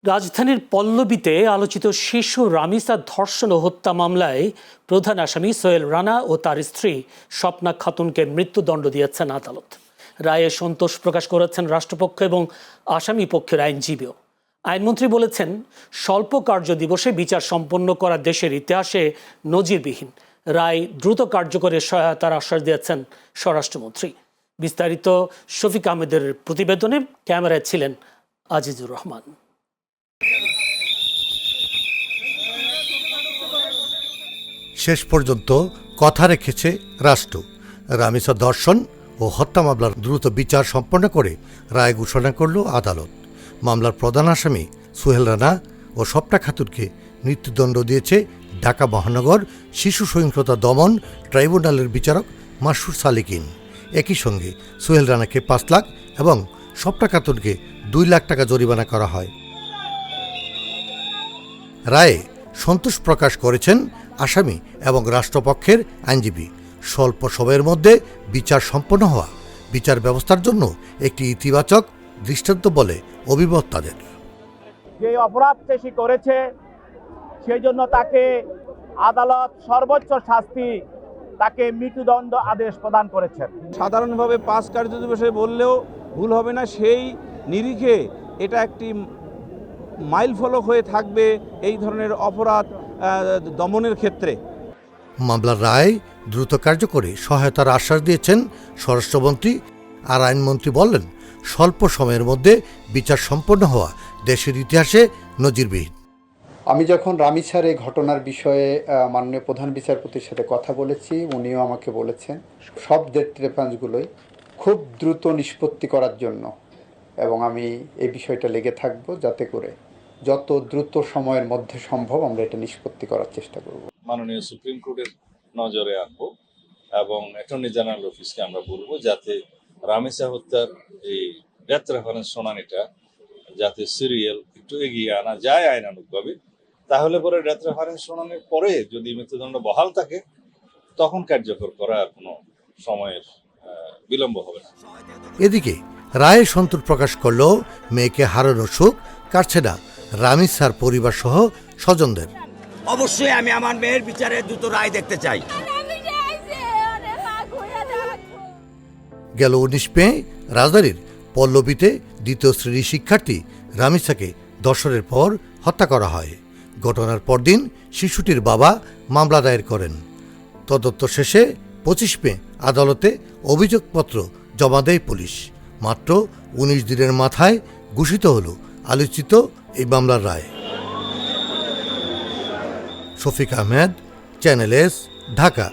রাজধানীর পল্লবীতে আলোচিত শিশু রামিসা ধর্ষণ ও হত্যা মামলায় প্রধান আসামি সোহেল রানা ও তার স্ত্রী স্বপ্না খাতুনকে মৃত্যুদণ্ড দিয়েছেন আদালত। রায়ে সন্তোষ প্রকাশ করেছেন রাষ্ট্রপক্ষ এবং আসামি পক্ষের আইনজীবীও। আইনমন্ত্রী বলেছেন, স্বল্প কার্য দিবসে বিচার সম্পন্ন করা দেশের ইতিহাসে নজিরবিহীন। রায় দ্রুত কার্যকরের সহায়তার আশ্বাস দিয়েছেন স্বরাষ্ট্রমন্ত্রী। বিস্তারিত শফিক আহমেদের প্রতিবেদনে, ক্যামেরায় ছিলেন আজিজুর রহমান। শেষ পর্যন্ত কথা রেখেছে রাষ্ট্র। রামিসা ধর্ষণ ও হত্যা মামলার দ্রুত বিচার সম্পন্ন করে রায় ঘোষণা করল আদালত। মামলার প্রধান আসামি সোহেল রানা ও স্বপ্না খাতুনকে মৃত্যুদণ্ড দিয়েছে ঢাকা মহানগর শিশু সহিংসতা দমন ট্রাইব্যুনালের বিচারক মাসুর সালিকিন। একই সঙ্গে সোহেল রানাকে ৫ লাখ এবং স্বপ্না খাতুনকে ২ লাখ টাকা জরিমানা করা হয়। রায়ে সন্তোষ প্রকাশ করেছেন আসামি এবং রাষ্ট্রপক্ষের আইনজীবী। স্বল্প সময়ের মধ্যে বিচার সম্পন্ন হওয়া বিচার ব্যবস্থার জন্য একটি ইতিবাচক দৃষ্টান্ত বলে অভিমত তাদের। যে অপরাধ সে করেছে সেই জন্য তাকে আদালত সর্বোচ্চ শাস্তি, তাকে মৃত্যুদণ্ড আদেশ প্রদান করেছেন। সাধারণভাবে ৫ কার্য দিবসে বললেও ভুল হবে না, সেই নিরিখে এটা একটি মাইলফলক হয়ে থাকবে এই ধরনের অপরাধ দমনের ক্ষেত্রে। মামলার রায় দ্রুত কার্যকরে সহায়তার আশ্বাস দিয়েছেন স্বরাষ্ট্রমন্ত্রী। আর আইনমন্ত্রী বললেন, স্বল্প সময়ের মধ্যে বিচার সম্পন্ন হওয়া দেশের ইতিহাসে নজিরবিহীন। আমি যখন রামিসার এই ঘটনার বিষয়ে মাননীয় প্রধান বিচারপতির সাথে কথা বলেছি, উনিও আমাকে বলেছেন সব ডেথ রেফারেন্সগুলোই খুব দ্রুত নিষ্পত্তি করার জন্য, এবং আমি এই বিষয়টা লেগে থাকব যাতে করে যত দ্রুত সময়ের মধ্যে সম্ভব আমরা এটা নিষ্পত্তি করার চেষ্টা করব। মাননীয় সুপ্রিম কোর্টের নজরে আনবো এবং অ্যাটর্নি জেনারেল অফিসকে আমরা বলবো যাতে রামিসা হত্যার এই ডেথ রেফারেন্স শুনানিটা যাতে সিরিয়াল একটু এগিয়ে আনা যায় আইনানুগভাবে। তাহলে পরে ডেথ রেফারেন্স শুনানির পরে যদি মৃত্যুদণ্ড বহাল থাকে তখন কার্যকর করা আর কোনো সময়ের বিলম্ব হবে না। এদিকে রায়ে সন্তোষ প্রকাশ করলেও মেয়েকে হারানোর শোক কাটছে না রামিসার পরিবার সহ স্বজনদের। অবশ্যই আমি আমার মেয়ের বিচারে দ্রুত রায় দেখতে চাই। গেল ১৯ মে রাজধানীর পল্লবীতে দ্বিতীয় শ্রেণীর শিক্ষার্থী রামিসাকে ধর্ষণের পর হত্যা করা হয়। ঘটনার পরদিন শিশুটির বাবা মামলা দায়ের করেন। তদন্ত শেষে ২৫ মে আদালতে অভিযোগপত্র জমা দেয় পুলিশ। মাত্র ১৯ দিনের মাথায় ঘোষিত হল আলোচিত এই মামলার রায়। Shafiq Ahmed, channel S, Dhaka.